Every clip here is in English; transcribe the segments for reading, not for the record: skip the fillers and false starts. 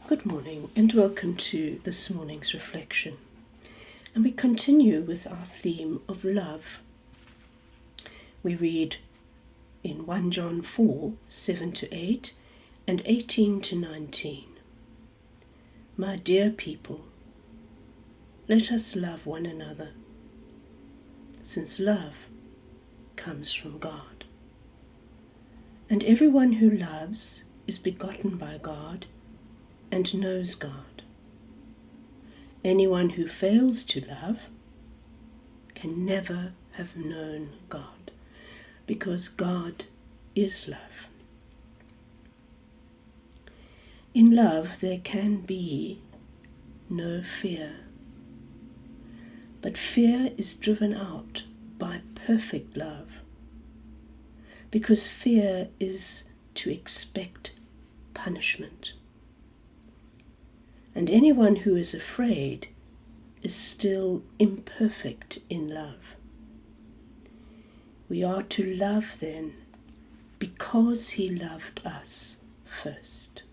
Good morning and welcome to this morning's reflection. And we continue with our theme of love. We read in 1 John 4, 7-8 and 18-19. My dear people, let us love one another, since love comes from God. And everyone who loves is begotten by God and knows God. Anyone who fails to love can never have known God, because God is love. In love there can be no fear, but fear is driven out by perfect love, because fear is to expect punishment. And anyone who is afraid is still imperfect in love. We are to love then because he loved us first.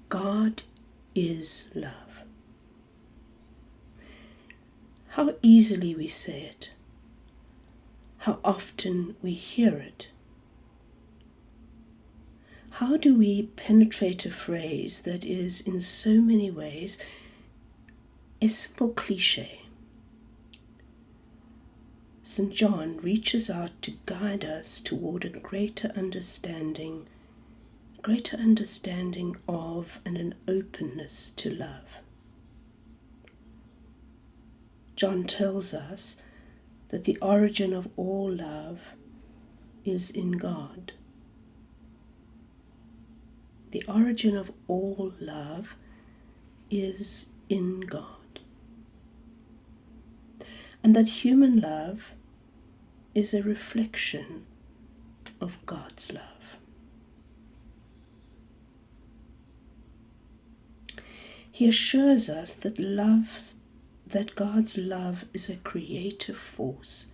God is love. How easily we say it, how often we hear it. How do we penetrate a phrase that is in so many ways a simple cliche? St. John reaches out to guide us toward a greater understanding of and an openness to love. John tells us that the origin of all love is in God. The origin of all love is in God. And that human love is a reflection of God's love. He assures us that God's love is a creative force,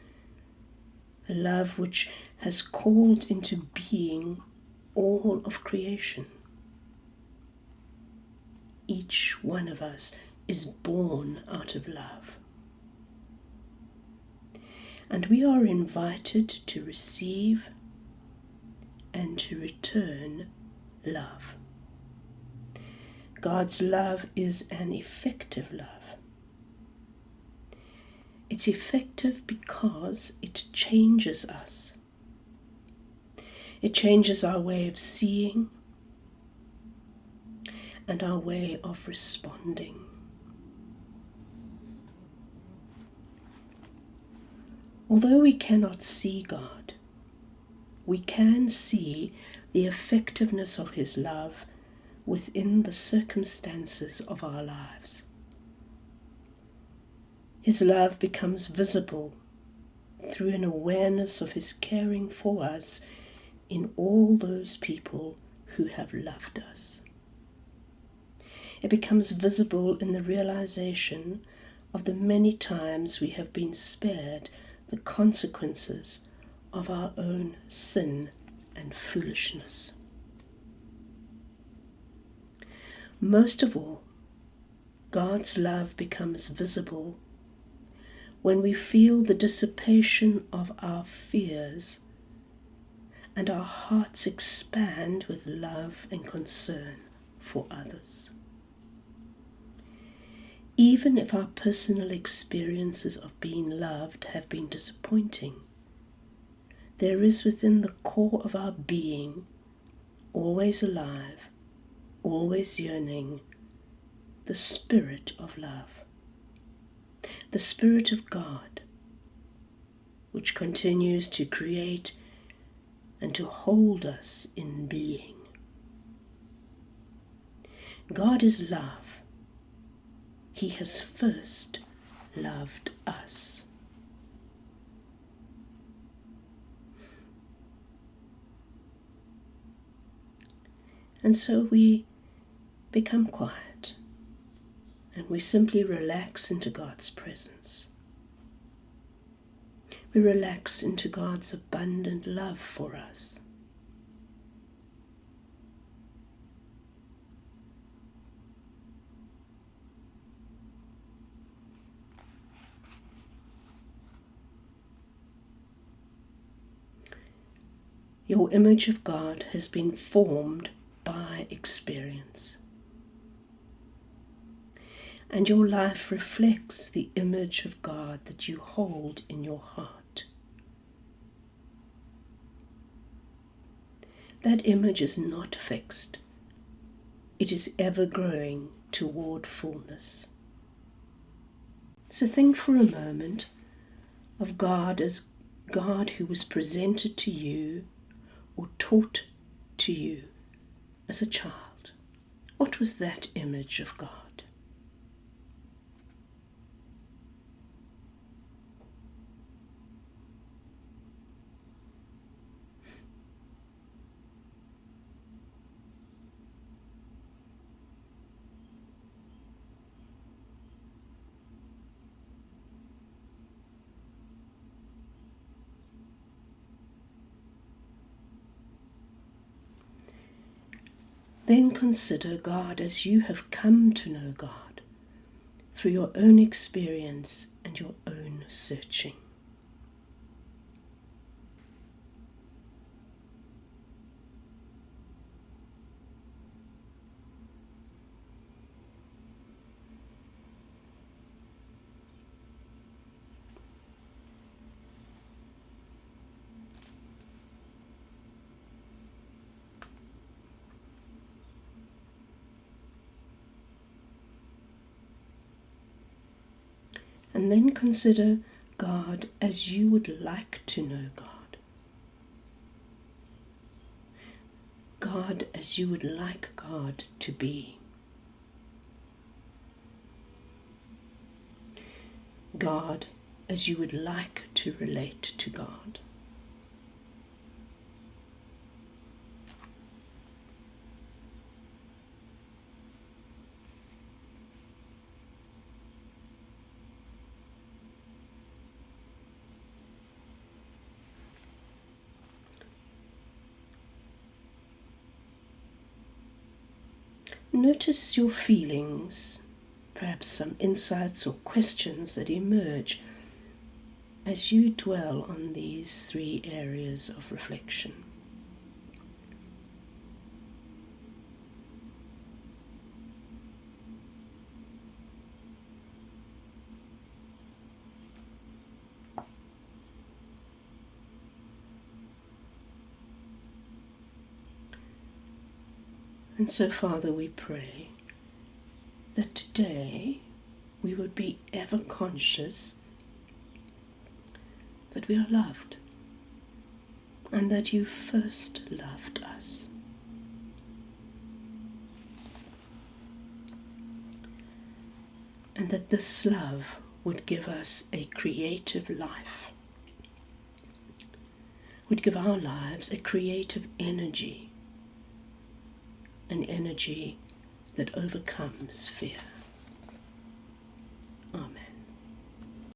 a love which has called into being all of creation. Each one of us is born out of love. And we are invited to receive and to return love. God's love is an effective love. It's effective because it changes us. It changes our way of seeing and our way of responding. Although we cannot see God, we can see the effectiveness of his love within the circumstances of our lives. His love becomes visible through an awareness of his caring for us in all those people who have loved us. It becomes visible in the realization of the many times we have been spared the consequences of our own sin and foolishness. Most of all, God's love becomes visible when we feel the dissipation of our fears and our hearts expand with love and concern for others. Even if our personal experiences of being loved have been disappointing, there is within the core of our being, always alive, always yearning, the Spirit of love, the Spirit of God, which continues to create and to hold us in being. God is love. He has first loved us. And so we become quiet and we simply relax into God's presence. We relax into God's abundant love for us. Your image of God has been formed by experience. And your life reflects the image of God that you hold in your heart. That image is not fixed. It is ever growing toward fullness. So think for a moment of God as God who was presented to you or taught to you as a child. What was that image of God? Then consider God as you have come to know God, through your own experience and your own searching. And then consider God as you would like to know God. God as you would like God to be. God as you would like to relate to God. Notice your feelings, perhaps some insights or questions that emerge as you dwell on these three areas of reflection. And so, Father, we pray that today we would be ever conscious that we are loved and that you first loved us. And that this love would give us a creative life, would give our lives a creative energy, an energy that overcomes fear. Amen.